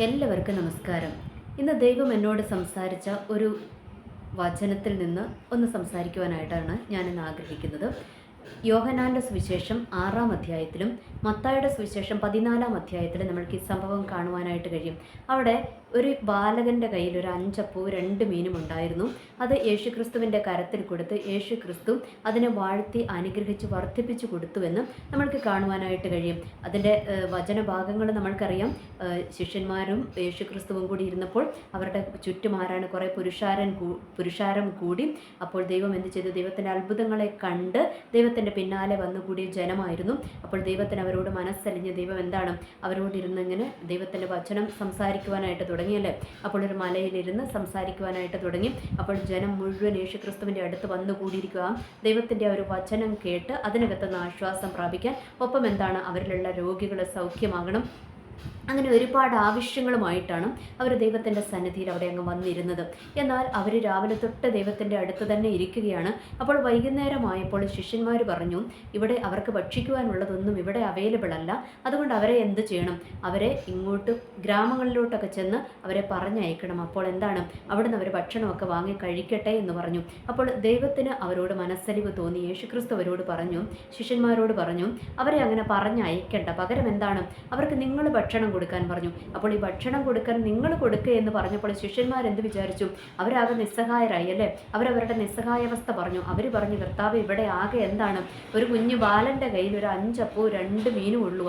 എല്ലാവർക്കും നമസ്കാരം. ഇന്ന് ദൈവം എന്നോട് സംസാരിച്ച ഒരു വചനത്തിൽ നിന്ന് ഒന്ന് സംസാരിക്കുവാനായിട്ടാണ് ഞാനിന്ന് ആഗ്രഹിക്കുന്നത്. യോഹന്നാൻ്റെ സുവിശേഷം 6-ാം അധ്യായത്തിലും മത്തായിയുടെ സുവിശേഷം 14-ാം അധ്യായത്തിലും നമ്മൾക്ക് ഈ സംഭവം കാണുവാനായിട്ട് കഴിയും. അവിടെ ഒരു ബാലകൻ്റെ കയ്യിൽ ഒരു 5 അപ്പവും 2 മീനും ഉണ്ടായിരുന്നു. അത് യേശുക്രിസ്തുവിൻ്റെ കരത്തിൽ കൊടുത്ത് യേശുക്രിസ്തു അതിനെ വാഴ്ത്തി അനുഗ്രഹിച്ച് വർദ്ധിപ്പിച്ചു കൊടുത്തുവെന്ന് നമ്മൾക്ക് കാണുവാനായിട്ട് കഴിയും. അതിൻ്റെ വചനഭാഗങ്ങൾ നമ്മൾക്കറിയാം. ശിഷ്യന്മാരും യേശുക്രിസ്തുവും കൂടി ഇരുന്നപ്പോൾ അവരുടെ ചുറ്റുമാരാണ് കുറേ പുരുഷാരം കൂടി. അപ്പോൾ ദൈവം എന്ത് ചെയ്തു? ദൈവത്തിൻ്റെ അത്ഭുതങ്ങളെ കണ്ട് ദൈവത്തിൻ്റെ പിന്നാലെ വന്നുകൂടിയ ജനമായിരുന്നു. അപ്പോൾ ദൈവത്തിന് അവരോട് മനസ്സലിഞ്ഞ് ദൈവം എന്താണ് അവരോടിരുന്ന് ഇങ്ങനെ ദൈവത്തിൻ്റെ വചനം സംസാരിക്കുവാനായിട്ട് തുടങ്ങിയല്ലേ. അപ്പോൾ ഒരു മലയിലിരുന്ന് സംസാരിക്കുവാനായിട്ട് തുടങ്ങി. അപ്പോൾ ജനം മുഴുവൻ യേശുക്രിസ്തുവിൻ്റെ അടുത്ത് വന്നുകൂടിയിരിക്കുക. ദൈവത്തിൻ്റെ ഒരു വചനം കേട്ട് അതിനകത്തുനിന്ന് ആശ്വാസം പ്രാപിക്കാൻ, ഒപ്പം എന്താണ് അവരിലുള്ള രോഗികൾ സൗഖ്യമാകണം, അങ്ങനെ ഒരുപാട് ആവശ്യങ്ങളുമായിട്ടാണ് അവർ ദൈവത്തിൻ്റെ സന്നിധിയിൽ അവിടെ അങ്ങ് വന്നിരുന്നത്. എന്നാൽ അവർ രാവിലെ തൊട്ട് ദൈവത്തിൻ്റെ അടുത്ത് തന്നെ ഇരിക്കുകയാണ്. അപ്പോൾ വൈകുന്നേരമായപ്പോൾ ശിഷ്യന്മാർ പറഞ്ഞു, ഇവിടെ അവർക്ക് ഭക്ഷിക്കുവാനുള്ളതൊന്നും ഇവിടെ അവൈലബിൾ അല്ല, അതുകൊണ്ട് അവരെ എന്ത് ചെയ്യണം? അവരെ ഇങ്ങോട്ട് ഗ്രാമങ്ങളിലോട്ടൊക്കെ ചെന്ന് അവരെ പറഞ്ഞയക്കണം. അപ്പോൾ എന്താണ് അവിടുന്ന് അവർ ഭക്ഷണമൊക്കെ വാങ്ങി കഴിക്കട്ടെ എന്ന് പറഞ്ഞു. അപ്പോൾ ദൈവത്തിന് അവരോട് മനസ്സലിവ് തോന്നി. യേശുക്രിസ്തു അവരോട് പറഞ്ഞു, ശിഷ്യന്മാരോട് പറഞ്ഞു, അവരെ അങ്ങനെ പറഞ്ഞയക്കേണ്ട, പകരം എന്താണ് അവർക്ക് നിങ്ങൾ ഭക്ഷണം കൊടുക്കാൻ പറഞ്ഞു. അപ്പോൾ ഈ ഭക്ഷണം കൊടുക്കാൻ നിങ്ങൾ കൊടുക്കുക എന്ന് പറഞ്ഞപ്പോൾ ശിഷ്യന്മാരെന്ത് വിചാരിച്ചു? അവരാകെ നിസ്സഹായരായി അല്ലേ. അവരവരുടെ നിസ്സഹായാവസ്ഥ പറഞ്ഞു. അവർ പറഞ്ഞു, കർത്താവ്, ഇവിടെ ആകെ എന്താണ് ഒരു കുഞ്ഞു ബാലൻ്റെ കയ്യിൽ ഒരു 5 അപ്പവും 2 മീനും ഉള്ളൂ.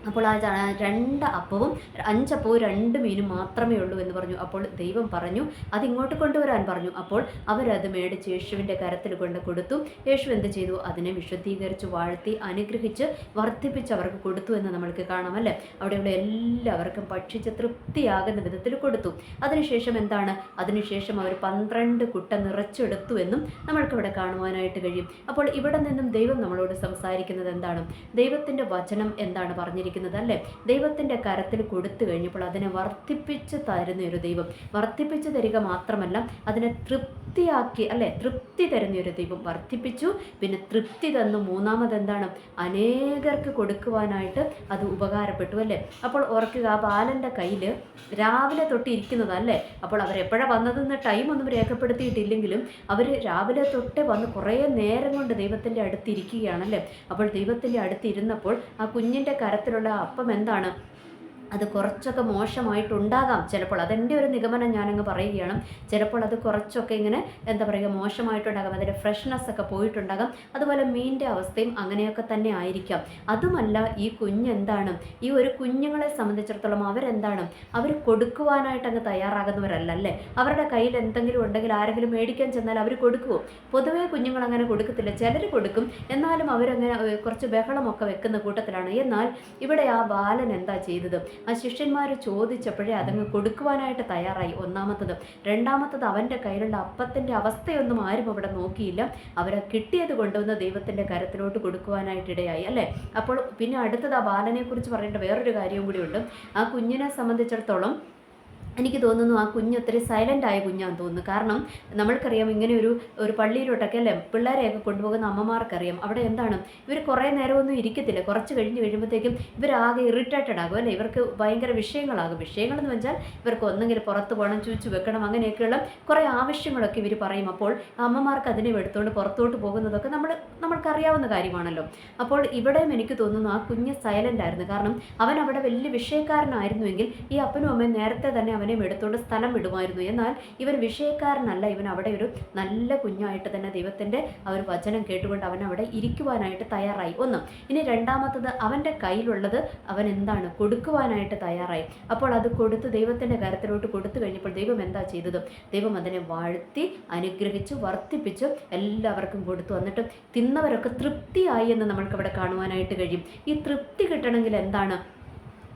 അപ്പോൾ ആ 2 അപ്പവും 5 അപ്പവും 2 മീനും മാത്രമേ ഉള്ളൂ എന്ന് പറഞ്ഞു. അപ്പോൾ ദൈവം പറഞ്ഞു, അതിങ്ങോട്ട് കൊണ്ടുവരാൻ പറഞ്ഞു. അപ്പോൾ അവരത് മേടിച്ച് യേശുവിൻ്റെ കരത്തിൽ കൊണ്ട് കൊടുത്തു. യേശു എന്ത് ചെയ്തു? അതിനെ വിശുദ്ധീകരിച്ച് വാഴ്ത്തി അനുഗ്രഹിച്ച് വർദ്ധിപ്പിച്ച് അവർക്ക് കൊടുത്തു എന്ന് നമ്മൾക്ക് കാണാമല്ലേ. അവിടെയുള്ള എല്ലാവർക്കും ഭക്ഷിച്ച് തൃപ്തിയാകുന്ന വിധത്തിൽ കൊടുത്തു. അതിനുശേഷം എന്താണ്? അതിനുശേഷം അവർ 12 കുട്ട നിറച്ചെടുത്തു എന്നും നമ്മൾക്കിവിടെ കാണുവാനായിട്ട് കഴിയും. അപ്പോൾ ഇവിടെ നിന്നും ദൈവം നമ്മളോട് സംസാരിക്കുന്നത് എന്താണ്? ദൈവത്തിൻ്റെ വചനം എന്താണ് പറഞ്ഞിരിക്കുന്നത് അല്ലേ. ദൈവത്തിൻ്റെ കരത്തിൽ കൊടുത്തു കഴിഞ്ഞപ്പോൾ അതിനെ വർദ്ധിപ്പിച്ച് തരുന്ന ഒരു ദൈവം, വർദ്ധിപ്പിച്ച് തരിക മാത്രമല്ല അതിനെ തൃപ്തിയാക്കി അല്ലേ, തൃപ്തി തരുന്ന ഒരു ദൈവം. വർദ്ധിപ്പിച്ചു, പിന്നെ തൃപ്തി തന്നു. മൂന്നാമത് എന്താണ്? അനേകർക്ക് കൊടുക്കുവാനായിട്ട് അത് ഉപകാരപ്പെട്ടു അല്ലേ. അപ്പോൾ ഓർക്കുക, ആ ബാലൻ്റെ കയ്യിൽ രാവിലെ തൊട്ട് ഇരിക്കുന്നതല്ലേ. അപ്പോൾ അവരെപ്പോഴാണ് വന്നതെന്ന് ടൈമൊന്നും രേഖപ്പെടുത്തിയിട്ടില്ലെങ്കിലും അവർ രാവിലെ തൊട്ടേ വന്ന് കുറേ നേരം കൊണ്ട് ദൈവത്തിൻ്റെ അടുത്തിരിക്കുകയാണല്ലേ. അപ്പോൾ ദൈവത്തിൻ്റെ അടുത്തിരുന്നപ്പോൾ ആ കുഞ്ഞിൻ്റെ കരത്തിലുള്ള അപ്പം എന്താണ്? അത് കുറച്ചൊക്കെ മോശമായിട്ടുണ്ടാകാം ചിലപ്പോൾ. അതെൻ്റെ ഒരു നിഗമനം ഞാനങ്ങ് പറയുകയാണ്. ചിലപ്പോൾ അത് കുറച്ചൊക്കെ ഇങ്ങനെ എന്താ പറയുക, മോശമായിട്ടുണ്ടാകാം, അതിൻ്റെ ഫ്രഷ്നെസ് ഒക്കെ പോയിട്ടുണ്ടാകാം. അതുപോലെ മീനിൻ്റെ അവസ്ഥയും അങ്ങനെയൊക്കെ തന്നെ ആയിരിക്കാം. അതുമല്ല, ഈ കുഞ്ഞെന്താണ്, ഈ ഒരു കുഞ്ഞുങ്ങളെ സംബന്ധിച്ചിടത്തോളം അവരെന്താണ്, അവർ കൊടുക്കുവാനായിട്ട് അങ്ങ് തയ്യാറാകുന്നവരല്ല അല്ലേ. അവരുടെ കയ്യിൽ എന്തെങ്കിലും ഉണ്ടെങ്കിൽ ആരെങ്കിലും മേടിക്കാൻ ചെന്നാൽ അവർ കൊടുക്കുമോ? പൊതുവേ കുഞ്ഞുങ്ങൾ അങ്ങനെ കൊടുക്കത്തില്ല. ചിലർ കൊടുക്കും, എന്നാലും അവരങ്ങനെ കുറച്ച് ബഹളമൊക്കെ വെക്കുന്ന കൂട്ടത്തിലാണ്. എന്നാൽ ഇവിടെ ആ ബാലൻ എന്താ ചെയ്തത്? ആ ശിഷ്യന്മാർ ചോദിച്ചപ്പോഴേ അതങ്ങ് കൊടുക്കുവാനായിട്ട് തയ്യാറായി. ഒന്നാമത്തത്. രണ്ടാമത്തത്, അവൻ്റെ കയ്യിലുള്ള അപ്പത്തിൻ്റെ അവസ്ഥയൊന്നും ആരും അവിടെ നോക്കിയില്ല. അവരെ കിട്ടിയത് കൊണ്ടുവന്ന് ദൈവത്തിൻ്റെ കരത്തിലോട്ട് കൊടുക്കുവാനായിട്ടിടയായി അല്ലേ. അപ്പോൾ പിന്നെ അടുത്തത്, ആ ബാലനെക്കുറിച്ച് പറയേണ്ട വേറൊരു കാര്യവും കൂടിയുണ്ട്. ആ കുഞ്ഞിനെ സംബന്ധിച്ചിടത്തോളം എനിക്ക് തോന്നുന്നു ആ കുഞ്ഞ് ഒത്തിരി സൈലൻ്റ് ആയ കുഞ്ഞാന്ന് തോന്നുന്നു. കാരണം നമ്മൾക്കറിയാം, ഇങ്ങനെ ഒരു പള്ളിയിലോട്ടൊക്കെ അല്ലേ പിള്ളേരെയൊക്കെ കൊണ്ടുപോകുന്ന അമ്മമാർക്കറിയാം, അവിടെ എന്താണ് ഇവർ കുറേ നേരമൊന്നും ഇരിക്കത്തില്ല. കുറച്ച് കഴിഞ്ഞ് കഴിയുമ്പോഴത്തേക്കും ഇവരാകെ ഇറിറ്റേറ്റഡ് ആകും അല്ലേ. ഇവർക്ക് ഭയങ്കര വിഷയങ്ങളാകും. വിഷയങ്ങളെന്ന് വെച്ചാൽ ഇവർക്ക് ഒന്നെങ്കിൽ പുറത്ത് പോകണം, ചൂച്ചു വെക്കണം, അങ്ങനെയൊക്കെയുള്ള കുറേ ആവശ്യങ്ങളൊക്കെ ഇവർ പറയും. അപ്പോൾ അമ്മമാർക്ക് അതിനെ എടുത്തുകൊണ്ട് പുറത്തോട്ട് പോകുന്നതൊക്കെ നമ്മൾക്കറിയാവുന്ന കാര്യമാണല്ലോ. അപ്പോൾ ഇവിടെയും എനിക്ക് തോന്നുന്നു ആ കുഞ്ഞ് സൈലൻ്റ് ആയിരുന്നു. കാരണം അവൻ അവിടെ വലിയ വിഷയക്കാരനായിരുന്നുവെങ്കിൽ ഈ അപ്പനും അമ്മയും നേരത്തെ തന്നെ അവനെ എടുത്തുകൊണ്ട് സ്ഥലം വിടുമായിരുന്നു. എന്നാൽ ഇവൻ വിഷയക്കാരനല്ല. ഇവൻ അവിടെ ഒരു നല്ല കുഞ്ഞായിട്ട് തന്നെ ദൈവത്തിൻ്റെ ആ ഒരു വചനം കേട്ടുകൊണ്ട് അവൻ അവിടെ ഇരിക്കുവാനായിട്ട് തയ്യാറായി. ഒന്ന്. ഇനി രണ്ടാമത്തത്, അവൻ്റെ കയ്യിലുള്ളത് അവൻ എന്താണ് കൊടുക്കുവാനായിട്ട് തയ്യാറായി. അപ്പോൾ അത് കൊടുത്ത് ദൈവത്തിൻ്റെ കരത്തിലോട്ട് കൊടുത്തു കഴിഞ്ഞപ്പോൾ ദൈവം എന്താ ചെയ്തത്? ദൈവം അതിനെ വാഴ്ത്തി അനുഗ്രഹിച്ച് വർദ്ധിപ്പിച്ച് എല്ലാവർക്കും കൊടുത്തു. എന്നിട്ട് തിന്നവരൊക്കെ തൃപ്തിയായി എന്ന് നമ്മൾക്കവിടെ കാണുവാനായിട്ട് കഴിയും. ഈ തൃപ്തി കിട്ടണമെങ്കിൽ എന്താണ്?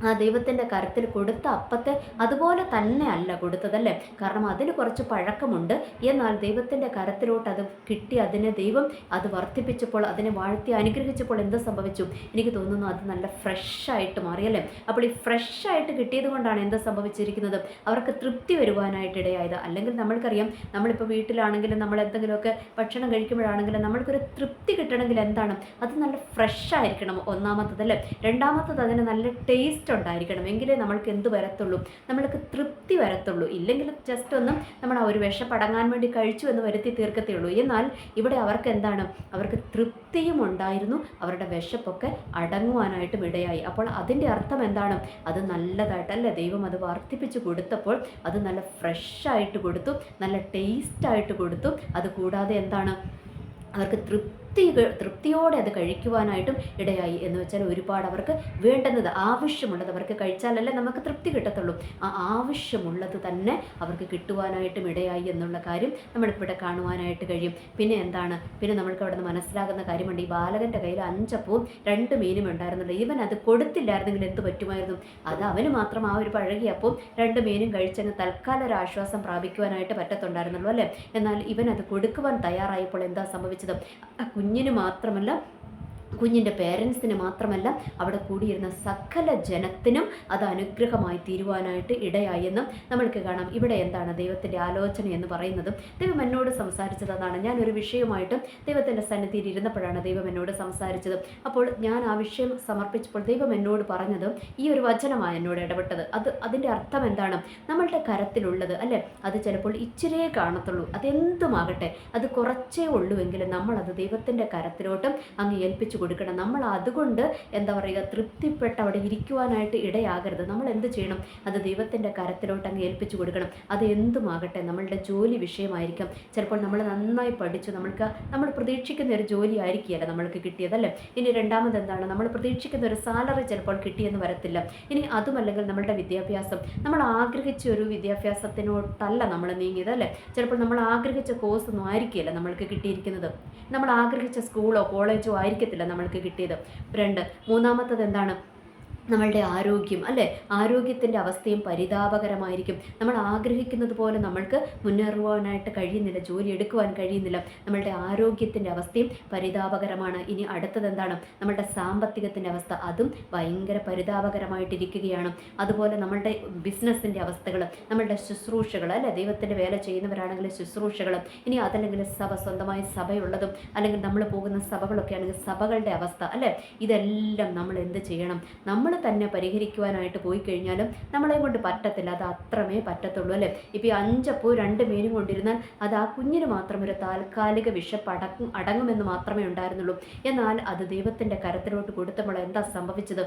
ആ ദൈവത്തിൻ്റെ കരത്തിൽ കൊടുത്ത അപ്പത്തെ അതുപോലെ തന്നെ അല്ല കൊടുത്തതല്ലേ. കാരണം അതിന് കുറച്ച് പഴക്കമുണ്ട്. എന്നാൽ ദൈവത്തിൻ്റെ കരത്തിലോട്ട് അത് കിട്ടി, അതിനെ ദൈവം അത് വർദ്ധിപ്പിച്ചപ്പോൾ, അതിനെ വാഴ്ത്തി അനുഗ്രഹിച്ചപ്പോൾ എന്ത് സംഭവിച്ചു? എനിക്ക് തോന്നുന്നു അത് നല്ല ഫ്രഷായിട്ട് മാറിയല്ലേ. അപ്പോൾ ഈ ഫ്രഷായിട്ട് കിട്ടിയത് കൊണ്ടാണ് എന്ത് സംഭവിച്ചിരിക്കുന്നത്? അവർക്ക് തൃപ്തി വരുവാനായിട്ടിടയായത്. അല്ലെങ്കിൽ നമ്മൾക്കറിയാം, നമ്മളിപ്പോൾ വീട്ടിലാണെങ്കിലും നമ്മൾ എന്തെങ്കിലുമൊക്കെ ഭക്ഷണം കഴിക്കുമ്പോഴാണെങ്കിലും നമ്മൾക്കൊരു തൃപ്തി കിട്ടണമെങ്കിൽ എന്താണ്? അത് നല്ല ഫ്രഷായിരിക്കണം ഒന്നാമത്തതല്ലേ. രണ്ടാമത്തത് അതിന് നല്ല ടേസ്റ്റ് ടേസ്റ്റ് ഉണ്ടായിരിക്കണം, എങ്കിലേ നമ്മൾക്ക് എന്ത് വരത്തുള്ളൂ, നമ്മൾക്ക് തൃപ്തി വരത്തുള്ളൂ. ഇല്ലെങ്കിൽ ജസ്റ്റ് ഒന്ന് നമ്മൾ ആ ഒരു വിശപ്പടങ്ങാൻ വേണ്ടി കഴിച്ചു എന്ന് വരുത്തി തീർക്കത്തേ ഉള്ളൂ. എന്നാൽ ഇവിടെ അവർക്ക് എന്താണ്, അവർക്ക് തൃപ്തിയും ഉണ്ടായിരുന്നു, അവരുടെ വിശപ്പൊക്കെ അടങ്ങുവാനായിട്ടും ഇടയായി. അപ്പോൾ അതിൻ്റെ അർത്ഥം എന്താണ്, അത് നല്ലതായിട്ടല്ലേ ദൈവം അത് വർദ്ധിപ്പിച്ച് കൊടുത്തപ്പോൾ അത് നല്ല ഫ്രഷായിട്ട് കൊടുത്തു, നല്ല ടേസ്റ്റായിട്ട് കൊടുത്തു. അതുകൂടാതെ എന്താണ്, അവർക്ക് തൃപ്തിയോടെ അത് കഴിക്കുവാനായിട്ടും ഇടയായി. എന്ന് വെച്ചാൽ ഒരുപാട് അവർക്ക് വേണ്ടുന്നത്, ആവശ്യമുള്ളത് അവർക്ക് കഴിച്ചാലല്ലേ നമുക്ക് തൃപ്തി കിട്ടത്തുള്ളൂ. ആ ആവശ്യമുള്ളത് തന്നെ അവർക്ക് കിട്ടുവാനായിട്ടും ഇടയായി എന്നുള്ള കാര്യം നമ്മൾക്കിവിടെ കാണുവാനായിട്ട് കഴിയും. പിന്നെ എന്താണ്, പിന്നെ നമ്മൾക്ക് അവിടെ നിന്ന് മനസ്സിലാകുന്ന കാര്യമുണ്ട്, ഈ ബാലകൻ്റെ കയ്യിൽ 5 അപ്പവും 2 മീനും ഉണ്ടായിരുന്നുള്ളൂ. ഇവൻ അത് കൊടുത്തില്ലായിരുന്നെങ്കിൽ എന്ത് പറ്റുമായിരുന്നു, അത് അവന് മാത്രം ആ ഒരു പഴകിയ അപ്പവും 2 മീനും കഴിച്ചങ്ങ് തൽക്കാലം ഒരു ആശ്വാസം പ്രാപിക്കുവാനായിട്ട് പറ്റത്തുണ്ടായിരുന്നുള്ളൂ അല്ലേ. എന്നാൽ ഇവൻ അത് കൊടുക്കുവാൻ തയ്യാറായപ്പോൾ എന്താ സംഭവിച്ചത്, കുഞ്ഞിന് മാത്രമല്ല, കുഞ്ഞിൻ്റെ പേരൻസിന് മാത്രമല്ല, അവിടെ കൂടിയിരുന്ന സകല ജനത്തിനും അത് അനുഗ്രഹമായി തീരുവാനായിട്ട് ഇടയായി എന്നും നമ്മൾക്ക് കാണാം. ഇവിടെ എന്താണ് ദൈവത്തിൻ്റെ ആലോചന എന്ന് പറയുന്നതും, ദൈവം എന്നോട് സംസാരിച്ചത് അതാണ്. ഞാനൊരു വിഷയമായിട്ട് ദൈവത്തിൻ്റെ സന്നിധിയിൽ ഇരുന്നപ്പോഴാണ് ദൈവം എന്നോട് സംസാരിച്ചത്. അപ്പോൾ ഞാൻ ആ വിഷയം സമർപ്പിച്ചപ്പോൾ ദൈവം എന്നോട് പറഞ്ഞത് ഈ ഒരു വചനമാണ് എന്നോട് ഇടപെട്ടത്. അതിൻ്റെ അർത്ഥം എന്താണ്, നമ്മളുടെ കരത്തിലുള്ളത് അല്ലേ, അത് ചിലപ്പോൾ ഇച്ചിരിയേ കാണത്തുള്ളൂ, അതെന്തുമാകട്ടെ, അത് കുറച്ചേ ഉള്ളുവെങ്കിലും നമ്മളത് ദൈവത്തിൻ്റെ കരത്തിലോട്ടും അങ്ങ് ഏൽപ്പിച്ചു കൊടുക്കണം. നമ്മൾ അതുകൊണ്ട് എന്താ പറയുക, തൃപ്തിപ്പെട്ട് അവിടെ ഇരിക്കുവാനായിട്ട് ഇടയാകരുത്. നമ്മൾ എന്ത് ചെയ്യണം, അത് ദൈവത്തിൻ്റെ കരത്തിലോട്ട് അങ്ങ് ഏൽപ്പിച്ചു കൊടുക്കണം. അത് എന്തുമാകട്ടെ, നമ്മളുടെ ജോലി വിഷയമായിരിക്കാം, ചിലപ്പോൾ നമ്മൾ നന്നായി പഠിച്ചു, നമ്മൾ പ്രതീക്ഷിക്കുന്ന ഒരു ജോലി ആയിരിക്കുകയല്ല നമ്മൾക്ക് കിട്ടിയതല്ലേ. ഇനി രണ്ടാമത് എന്താണ്, നമ്മൾ പ്രതീക്ഷിക്കുന്ന ഒരു സാലറി ചിലപ്പോൾ കിട്ടിയെന്ന് വരത്തില്ല. ഇനി അതുമല്ലെങ്കിൽ നമ്മളുടെ വിദ്യാഭ്യാസം, നമ്മൾ ആഗ്രഹിച്ച ഒരു വിദ്യാഭ്യാസത്തിനോട്ടല്ല നമ്മൾ നീങ്ങിയതല്ലേ. ചിലപ്പോൾ നമ്മൾ ആഗ്രഹിച്ച കോഴ്സൊന്നും ആയിരിക്കില്ല നമ്മൾക്ക് കിട്ടിയിരിക്കുന്നത്, നമ്മൾ ആഗ്രഹിച്ച സ്കൂളോ കോളേജോ ആയിരിക്കത്തില്ല നമ്മൾക്ക് കിട്ടിയത്. 2 മൂന്നാമത്തത് എന്താണ്, നമ്മളുടെ ആരോഗ്യം അല്ലേ, ആരോഗ്യത്തിൻ്റെ അവസ്ഥയും പരിതാപകരമായിരിക്കും. നമ്മൾ ആഗ്രഹിക്കുന്നത് പോലെ നമ്മൾക്ക് മുന്നേറുവാനായിട്ട് കഴിയുന്നില്ല, ജോലി എടുക്കുവാൻ കഴിയുന്നില്ല. നമ്മളുടെ ആരോഗ്യത്തിൻ്റെ അവസ്ഥയും പരിതാപകരമാണ്. ഇനി അടുത്തത് എന്താണ്, നമ്മളുടെ സാമ്പത്തികത്തിൻ്റെ അവസ്ഥ, അതും ഭയങ്കര പരിതാപകരമായിട്ടിരിക്കുകയാണ്. അതുപോലെ നമ്മളുടെ ബിസിനസ്സിൻ്റെ അവസ്ഥകൾ, നമ്മളുടെ ശുശ്രൂഷകൾ അല്ലേ, ദൈവത്തിൻ്റെ വേല ചെയ്യുന്നവരാണെങ്കിൽ ശുശ്രൂഷകൾ, ഇനി അതല്ലെങ്കിൽ സ്വന്തമായി സഭയുള്ളതും അല്ലെങ്കിൽ നമ്മൾ പോകുന്ന സഭകളൊക്കെ ആണെങ്കിൽ സഭകളുടെ അവസ്ഥ അല്ലേ, ഇതെല്ലാം നമ്മൾ എന്ത് ചെയ്യണം, നമ്മൾ തന്നെ പരിഹരിക്കുവാനായിട്ട് പോയി കഴിഞ്ഞാലും നമ്മളെ കൊണ്ട് പറ്റത്തില്ല, അത് അത്രമേ പറ്റത്തുള്ളൂ അല്ലേ. ഇപ്പോൾ 5 അപ്പവും 2 മീനും കൊണ്ടിരുന്നാൽ അത് ആ കുഞ്ഞിന് മാത്രം ഒരു താൽക്കാലിക വിശപ്പ് അടങ്ങുമെന്ന് മാത്രമേ ഉണ്ടായിരുന്നുള്ളൂ. എന്നാൽ അത് ദൈവത്തിൻ്റെ കരത്തിലോട്ട് കൊടുത്തപ്പോൾ എന്താ സംഭവിച്ചത്,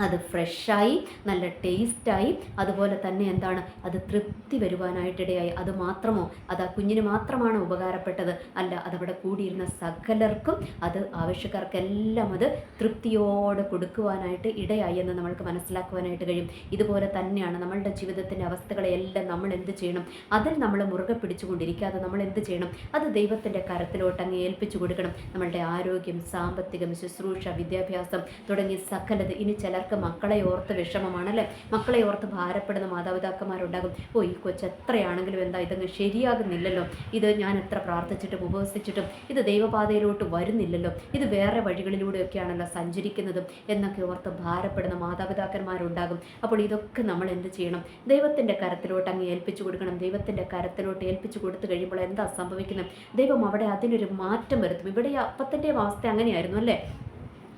അത് ഫ്രഷായി നല്ല ടേസ്റ്റായി, അതുപോലെ തന്നെ എന്താണ്, അത് തൃപ്തി വരുവാനായിട്ടിടയായി. അത് മാത്രമോ, അത് ആ കുഞ്ഞിന് മാത്രമാണ് ഉപകാരപ്പെട്ടത് അല്ല, അതവിടെ കൂടിയിരുന്ന സകലർക്കും, അത് ആവശ്യക്കാർക്കെല്ലാം അത് തൃപ്തിയോടെ കൊടുക്കുവാനായിട്ട് ഇടയായി എന്ന് നമ്മൾക്ക് മനസ്സിലാക്കുവാനായിട്ട് കഴിയും. ഇതുപോലെ തന്നെയാണ് നമ്മളുടെ ജീവിതത്തിൻ്റെ അവസ്ഥകളെയെല്ലാം നമ്മൾ എന്ത് ചെയ്യണം, അതിൽ നമ്മൾ മുറുകെ പിടിച്ചുകൊണ്ടിരിക്കാതെ നമ്മൾ എന്ത് ചെയ്യണം, അത് ദൈവത്തിൻ്റെ കരത്തിലോട്ട് അങ്ങ് ഏൽപ്പിച്ചു കൊടുക്കണം. നമ്മളുടെ ആരോഗ്യം, സാമ്പത്തികം, ശുശ്രൂഷ, വിദ്യാഭ്യാസം തുടങ്ങിയ സകലത്. ഇനി ചിലർ മക്കളെ ഓർത്ത് വിഷമമാണല്ലേ, മക്കളെ ഓർത്ത് ഭാരപ്പെടുന്ന മാതാപിതാക്കന്മാരുണ്ടാകും. ഈ കൊച്ച് എത്രയാണെങ്കിലും എന്താ ഇതങ്ങ് ശരിയാകുന്നില്ലല്ലോ, ഇത് ഞാൻ എത്ര പ്രാർത്ഥിച്ചിട്ടും ഉപവസിച്ചിട്ടും ഇത് ദൈവപാതയിലോട്ട് വരുന്നില്ലല്ലോ, ഇത് വേറെ വഴികളിലൂടെയൊക്കെയാണല്ലോ സഞ്ചരിക്കുന്നത് എന്നൊക്കെ ഓർത്ത് ഭാരപ്പെടുന്ന മാതാപിതാക്കന്മാരുണ്ടാകും. അപ്പോൾ ഇതൊക്കെ നമ്മൾ എന്ത് ചെയ്യണം, ദൈവത്തിൻ്റെ കരത്തിലോട്ട് അങ്ങ് ഏൽപ്പിച്ചു കൊടുക്കണം. ദൈവത്തിൻ്റെ കരത്തിലോട്ട് ഏൽപ്പിച്ചു കൊടുത്തു കഴിയുമ്പോൾ എന്താ സംഭവിക്കുന്നത്, ദൈവം അവിടെ അതിനൊരു മാറ്റം വരുത്തും. ഇവിടെ ഈ അപ്പത്തിൻ്റെ അവസ്ഥ അങ്ങനെയായിരുന്നു അല്ലേ,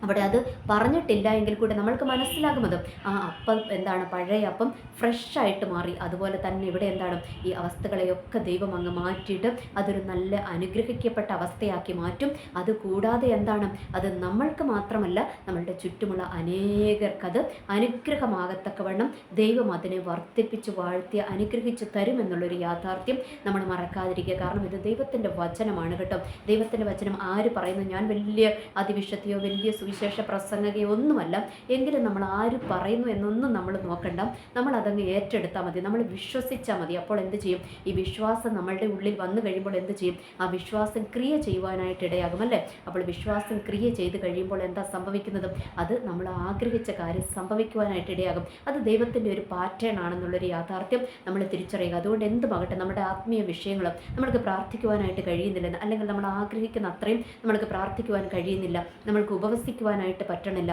അവിടെ അത് പറഞ്ഞിട്ടില്ല എങ്കിൽ കൂടെ നമ്മൾക്ക് മനസ്സിലാകും അത് ആ അപ്പം എന്താണ്, പഴയ അപ്പം ഫ്രഷായിട്ട് മാറി. അതുപോലെ തന്നെ ഇവിടെ എന്താണ്, ഈ അവസ്ഥകളെയൊക്കെ ദൈവം അങ്ങ് മാറ്റിയിട്ട് അതൊരു നല്ല അനുഗ്രഹിക്കപ്പെട്ട അവസ്ഥയാക്കി മാറ്റും. അതുകൂടാതെ എന്താണ്, അത് നമ്മൾക്ക് മാത്രമല്ല നമ്മളുടെ ചുറ്റുമുള്ള അനേകർക്കത് അനുഗ്രഹമാകത്തക്കവണ്ണം ദൈവം അതിനെ വർദ്ധിപ്പിച്ച് വാഴ്ത്തി അനുഗ്രഹിച്ച് തരുമെന്നുള്ളൊരു യാഥാർത്ഥ്യം നമ്മൾ മറക്കാതിരിക്കുക. കാരണം ഇത് ദൈവത്തിൻ്റെ വചനമാണ് കേട്ടോ. ദൈവത്തിൻ്റെ വചനം ആര് പറയുന്നു, ഞാൻ വലിയ അതിവിശുദ്ധിയോ വലിയ സുവിശേഷ പ്രസംഗകയോ ഒന്നുമല്ല, എങ്കിലും നമ്മൾ ആര് പറയുന്നു എന്നൊന്നും നമ്മൾ നോക്കണ്ട, നമ്മൾ അതങ്ങ് ഏറ്റെടുത്താൽ മതി, നമ്മൾ വിശ്വസിച്ചാൽ മതി. അപ്പോൾ എന്ത് ചെയ്യും, ഈ വിശ്വാസം നമ്മളുടെ ഉള്ളിൽ വന്നു കഴിയുമ്പോൾ എന്ത് ചെയ്യും, ആ വിശ്വാസം ക്രിയ ചെയ്യുവാനായിട്ട് ഇടയാകും അല്ലേ. അപ്പോൾ വിശ്വാസം ക്രിയ ചെയ്ത് കഴിയുമ്പോൾ എന്താ സംഭവിക്കുന്നത്, അത് നമ്മൾ ആഗ്രഹിച്ച കാര്യം സംഭവിക്കുവാനായിട്ട് ഇടയാകും. അത് ദൈവത്തിൻ്റെ ഒരു പാറ്റേൺ ആണെന്നുള്ളൊരു യാഥാർത്ഥ്യം നമ്മൾ തിരിച്ചറിയുക. അതുകൊണ്ട് എന്തുമാകട്ടെ, നമ്മുടെ ആത്മീയ വിഷയങ്ങളും നമ്മൾക്ക് പ്രാർത്ഥിക്കുവാനായിട്ട് കഴിയുന്നില്ല, അല്ലെങ്കിൽ നമ്മൾ ആഗ്രഹിക്കുന്ന അത്രയും നമ്മൾക്ക് പ്രാർത്ഥിക്കുവാൻ കഴിയുന്നില്ല, നമ്മൾക്ക് ഉപവസിക്കുവാനായിട്ട് പറ്റണില്ല,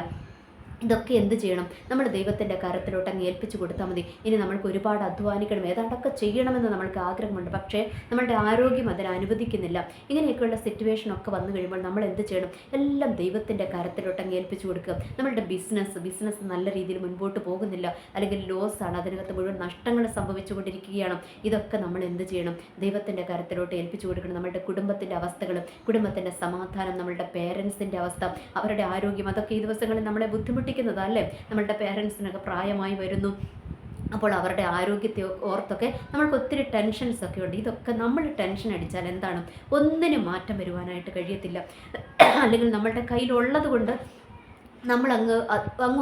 ഇതൊക്കെ എന്ത് ചെയ്യണം? നമ്മൾ ദൈവത്തിൻ്റെ കരത്തിലോട്ട് അങ്ങ് ഏൽപ്പിച്ച് കൊടുത്താൽ മതി. ഇനി നമ്മൾക്ക് ഒരുപാട് അധ്വാനിക്കണം, ഏതാണ്ടൊക്കെ ചെയ്യണമെന്ന് നമ്മൾക്ക് ആഗ്രഹമുണ്ട്, പക്ഷേ നമ്മളുടെ ആരോഗ്യം അതിന് അനുവദിക്കുന്നില്ല. ഇങ്ങനെയൊക്കെയുള്ള സിറ്റുവേഷനൊക്കെ വന്നു കഴിയുമ്പോൾ നമ്മൾ എന്ത് ചെയ്യണം? എല്ലാം ദൈവത്തിൻ്റെ കരത്തിലോട്ട് അങ്ങ് ഏൽപ്പിച്ച് കൊടുക്കുക. നമ്മളുടെ ബിസിനസ് നല്ല രീതിയിൽ മുൻപോട്ട് പോകുന്നില്ല, അല്ലെങ്കിൽ ലോസാണ്, അതിനകത്ത് മുഴുവൻ നഷ്ടങ്ങൾ സംഭവിച്ചുകൊണ്ടിരിക്കുകയാണ്. ഇതൊക്കെ നമ്മൾ എന്ത് ചെയ്യണം? ദൈവത്തിൻ്റെ കരത്തിലോട്ട് ഏൽപ്പിച്ച് കൊടുക്കണം. നമ്മളുടെ കുടുംബത്തിൻ്റെ അവസ്ഥകൾ, കുടുംബത്തിൻ്റെ സമാധാനം, നമ്മളുടെ പേരൻസിൻ്റെ അവസ്ഥ, അവരുടെ ആരോഗ്യം, അതൊക്കെ ഈ ദിവസങ്ങളിൽ നമ്മളെ അല്ലേ? നമ്മളുടെ പേരൻസിനൊക്കെ പ്രായമായി വരുന്നു. അപ്പോൾ അവരുടെ ആരോഗ്യത്തെ ഓർത്തൊക്കെ നമ്മൾക്ക് ഒത്തിരി ടെൻഷൻസൊക്കെ ഉണ്ട്. ഇതൊക്കെ നമ്മൾ ടെൻഷൻ അടിച്ചാൽ എന്താണ്? ഒന്നിനും മാറ്റം വരുവാനായിട്ട് കഴിയത്തില്ല. അല്ലെങ്കിൽ നമ്മളുടെ കയ്യിലുള്ളത് കൊണ്ട് നമ്മളങ്ങ്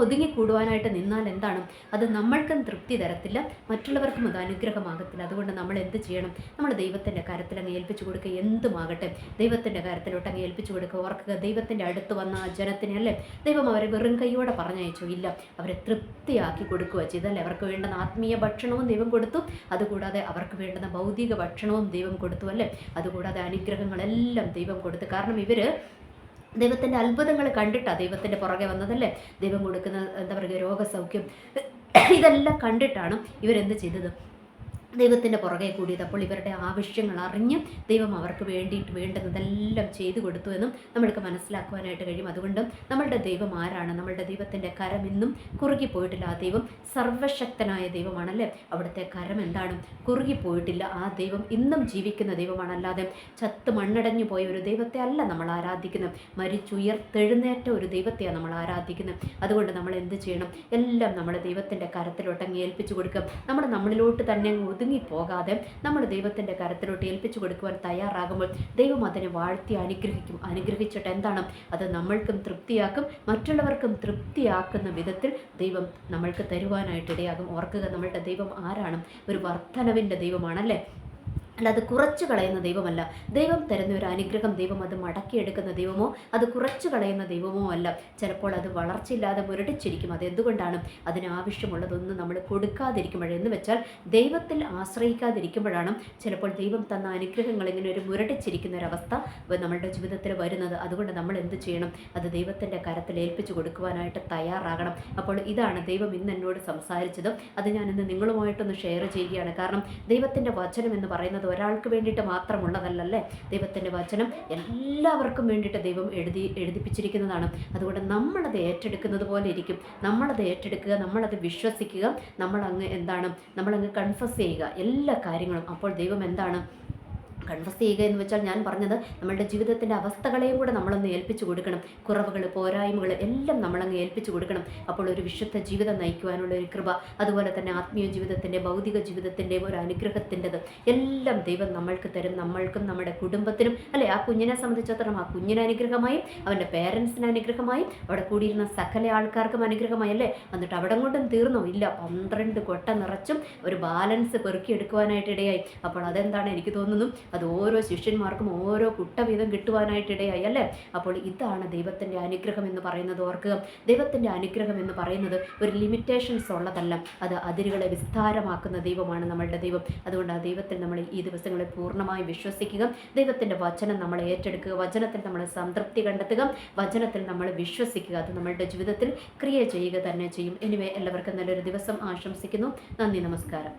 ഒതുങ്ങിക്കൂടുവാനായിട്ട് നിന്നാൽ എന്താണ്? അത് നമ്മൾക്കും തൃപ്തി തരത്തില്ല, മറ്റുള്ളവർക്കും അത് അനുഗ്രഹമാകത്തില്ല. അതുകൊണ്ട് നമ്മൾ എന്ത് ചെയ്യണം? നമ്മൾ ദൈവത്തിൻ്റെ കരത്തിൽ അങ്ങ് ഏൽപ്പിച്ചു കൊടുക്കുക. എന്തുമാകട്ടെ ദൈവത്തിൻ്റെ കരത്തിലോട്ട് അങ്ങ് ഏൽപ്പിച്ചു കൊടുക്കുക. ഓർക്കുക, ദൈവത്തിൻ്റെ അടുത്ത് വന്ന ആ ജനത്തിനെ അല്ലേ ദൈവം അവരെ വെറും കൈയോടെ പറഞ്ഞയച്ചു? ഇല്ല, അവരെ തൃപ്തിയാക്കി കൊടുക്കുക ചെയ്തല്ലേ. അവർക്ക് വേണ്ടുന്ന ആത്മീയ ഭക്ഷണവും ദൈവം കൊടുത്തു, അതുകൂടാതെ അവർക്ക് വേണ്ടുന്ന ഭൗതിക ഭക്ഷണവും ദൈവം കൊടുത്തു അല്ലേ. അതുകൂടാതെ അനുഗ്രഹങ്ങളെല്ലാം ദൈവം കൊടുത്തു. കാരണം ഇവർ ദൈവത്തിൻ്റെ അത്ഭുതങ്ങൾ കണ്ടിട്ടാണ് ദൈവത്തിൻ്റെ പുറകെ വന്നതല്ലേ. ദൈവം കൊടുക്കുന്ന എന്താ പറയുക, രോഗസൗഖ്യം, ഇതെല്ലാം കണ്ടിട്ടാണ് ഇവരെന്ത് ചെയ്തത്? ദൈവത്തിൻ്റെ പുറകെ കൂടിയത്. അപ്പോൾ ഇവരുടെ ആവശ്യങ്ങൾ അറിഞ്ഞ് ദൈവം അവർക്ക് വേണ്ടിയിട്ട് വേണ്ടുന്നതെല്ലാം ചെയ്തു കൊടുത്തു എന്നും നമ്മൾക്ക് മനസ്സിലാക്കുവാനായിട്ട് കഴിയും. അതുകൊണ്ട് നമ്മളുടെ ദൈവം ആരാണ്? നമ്മളുടെ ദൈവത്തിൻ്റെ കരം ഇന്നും കുറുകിപ്പോയിട്ടില്ല. ആ ദൈവം സർവശക്തനായ ദൈവമാണല്ലേ. അവിടുത്തെ കരം എന്താണ്? കുറുകിപ്പോയിട്ടില്ല. ആ ദൈവം ഇന്നും ജീവിക്കുന്ന ദൈവമാണ്. അല്ലാതെ ചത്ത് മണ്ണടഞ്ഞു പോയ ഒരു ദൈവത്തെ അല്ല നമ്മൾ ആരാധിക്കുന്നത്. മരിച്ചുയർത്തെഴുന്നേറ്റ ഒരു ദൈവത്തെയാണ് നമ്മൾ ആരാധിക്കുന്നത്. അതുകൊണ്ട് നമ്മൾ എന്ത് ചെയ്യണം? എല്ലാം നമ്മുടെ ദൈവത്തിൻ്റെ കരത്തിലോട്ട് അങ്ങ് ഏൽപ്പിച്ചു കൊടുക്കുക. നമ്മളിലോട്ട് തന്നെ ഒതുങ്ങിപ്പോകാതെ നമ്മൾ ദൈവത്തിൻ്റെ കരത്തിലോട്ട് ഏൽപ്പിച്ചു കൊടുക്കുവാൻ തയ്യാറാകുമ്പോൾ ദൈവം അതിനെ വാഴ്ത്തി അനുഗ്രഹിച്ചിട്ട് എന്താണ്? അത് നമ്മൾക്കും തൃപ്തിയാക്കും, മറ്റുള്ളവർക്കും തൃപ്തിയാക്കുന്ന വിധത്തിൽ ദൈവം നമ്മൾക്ക് തരുവാനായിട്ടിടയാകും. ഓർക്കുക, നമ്മളുടെ ദൈവം ആരാണ്? ഒരു വർധനവിൻ്റെ ദൈവമാണല്ലേ. അല്ലാതെ കുറച്ച് കളയുന്ന ദൈവമല്ല. ദൈവം തരുന്ന ഒരു അനുഗ്രഹം ദൈവം അത് മടക്കിയെടുക്കുന്ന ദൈവമോ അത് കുറച്ച് കളയുന്ന ദൈവമോ അല്ല. ചിലപ്പോൾ അത് വളർച്ചയില്ലാതെ മുരടിച്ചിരിക്കും. അതെന്തുകൊണ്ടാണ്? അതിനാവശ്യമുള്ളതൊന്നും നമ്മൾ കൊടുക്കാതിരിക്കുമ്പോഴെന്ന് വെച്ചാൽ ദൈവത്തിൽ ആശ്രയിക്കാതിരിക്കുമ്പോഴാണ് ചിലപ്പോൾ ദൈവം തന്ന അനുഗ്രഹങ്ങൾ ഇങ്ങനെ ഒരു മുരടിച്ചിരിക്കുന്ന ഒരവസ്ഥ നമ്മളുടെ ജീവിതത്തിൽ വരുന്നത്. അതുകൊണ്ട് നമ്മൾ എന്ത് ചെയ്യണം? അത് ദൈവത്തിൻ്റെ കരത്തിൽ ഏൽപ്പിച്ചു കൊടുക്കുവാനായിട്ട് തയ്യാറാകണം. അപ്പോൾ ഇതാണ് ദൈവം ഇന്ന് എന്നോട് സംസാരിച്ചത്. അത് ഞാനിന്ന് നിങ്ങളുമായിട്ടൊന്ന് ഷെയർ ചെയ്യുകയാണ്. കാരണം ദൈവത്തിൻ്റെ വചനം എന്ന് പറയുന്നത് ഒരാൾക്ക് വേണ്ടിയിട്ട് മാത്രമുള്ളതല്ലേ. ദൈവത്തിൻ്റെ വചനം എല്ലാവർക്കും വേണ്ടിയിട്ട് ദൈവം എഴുതിപ്പിച്ചിരിക്കുന്നതാണ്. അതുകൊണ്ട് നമ്മളത് ഏറ്റെടുക്കുന്നത് പോലെ ഇരിക്കും. നമ്മളത് ഏറ്റെടുക്കുക, നമ്മളത് വിശ്വസിക്കുക, നമ്മളങ്ങ് കൺഫസ് ചെയ്യുക എല്ലാ കാര്യങ്ങളും. അപ്പോൾ ദൈവം എന്താണ്? കൺഫസ് ചെയ്യുക എന്ന് വെച്ചാൽ ഞാൻ പറഞ്ഞത് നമ്മളുടെ ജീവിതത്തിൻ്റെ അവസ്ഥകളെയും കൂടെ നമ്മളൊന്ന് ഏൽപ്പിച്ചു കൊടുക്കണം. കുറവുകൾ, പോരായ്മകൾ എല്ലാം നമ്മളങ്ങ് ഏൽപ്പിച്ചു കൊടുക്കണം. അപ്പോൾ ഒരു വിശുദ്ധ ജീവിതം നയിക്കുവാനുള്ള ഒരു കൃപ, അതുപോലെ തന്നെ ആത്മീയ ജീവിതത്തിൻ്റെ, ഭൗതിക ജീവിതത്തിൻ്റെ ഒരു അനുഗ്രഹത്തിൻ്റെത് എല്ലാം ദൈവം നമ്മൾക്ക് തരും. നമ്മൾക്കും നമ്മുടെ കുടുംബത്തിനും അല്ലെ. ആ കുഞ്ഞിനെ സംബന്ധിച്ചിടത്തോളം ആ കുഞ്ഞിന് അനുഗ്രഹമായും അവൻ്റെ പേരൻസിന് അനുഗ്രഹമായും അവിടെ കൂടിയിരുന്ന സകല ആൾക്കാർക്കും അനുഗ്രഹമായി അല്ലേ. എന്നിട്ട് അവിടെ കൊണ്ടും തീർന്നോ? ഇല്ല, 12 കൊട്ട നിറച്ചും ഒരു ബാലൻസ് പെറുക്കിയെടുക്കുവാനായിട്ട് ഇടയായി. അപ്പോൾ അതെന്താണ്? എനിക്ക് തോന്നുന്നു അത് ഓരോ ശിഷ്യന്മാർക്കും ഓരോ കുട്ട വീതം കിട്ടുവാനായിട്ടിടയായി അല്ലേ. അപ്പോൾ ഇതാണ് ദൈവത്തിൻ്റെ അനുഗ്രഹം എന്ന് പറയുന്നത്. ഓർക്കുക, ദൈവത്തിൻ്റെ അനുഗ്രഹം എന്ന് പറയുന്നത് ഒരു ലിമിറ്റേഷൻസ് ഉള്ളതല്ല. അത് അതിരുകളെ വിസ്താരമാക്കുന്ന ദൈവമാണ് നമ്മളുടെ ദൈവം. അതുകൊണ്ട് ആ ദൈവത്തിൽ നമ്മൾ ഈ ദിവസങ്ങളിൽ പൂർണ്ണമായി വിശ്വസിക്കുക. ദൈവത്തിൻ്റെ വചനം നമ്മൾ ഏറ്റെടുക്കുക, വചനത്തിൽ നമ്മൾ സംതൃപ്തി കണ്ടെത്തുക, വചനത്തിൽ നമ്മൾ വിശ്വസിക്കുക. അത് നമ്മളുടെ ജീവിതത്തിൽ ക്രിയ ചെയ്യുക തന്നെ ചെയ്യും. എനിവേ, എല്ലാവർക്കും നല്ലൊരു ദിവസം ആശംസിക്കുന്നു. നന്ദി, നമസ്കാരം.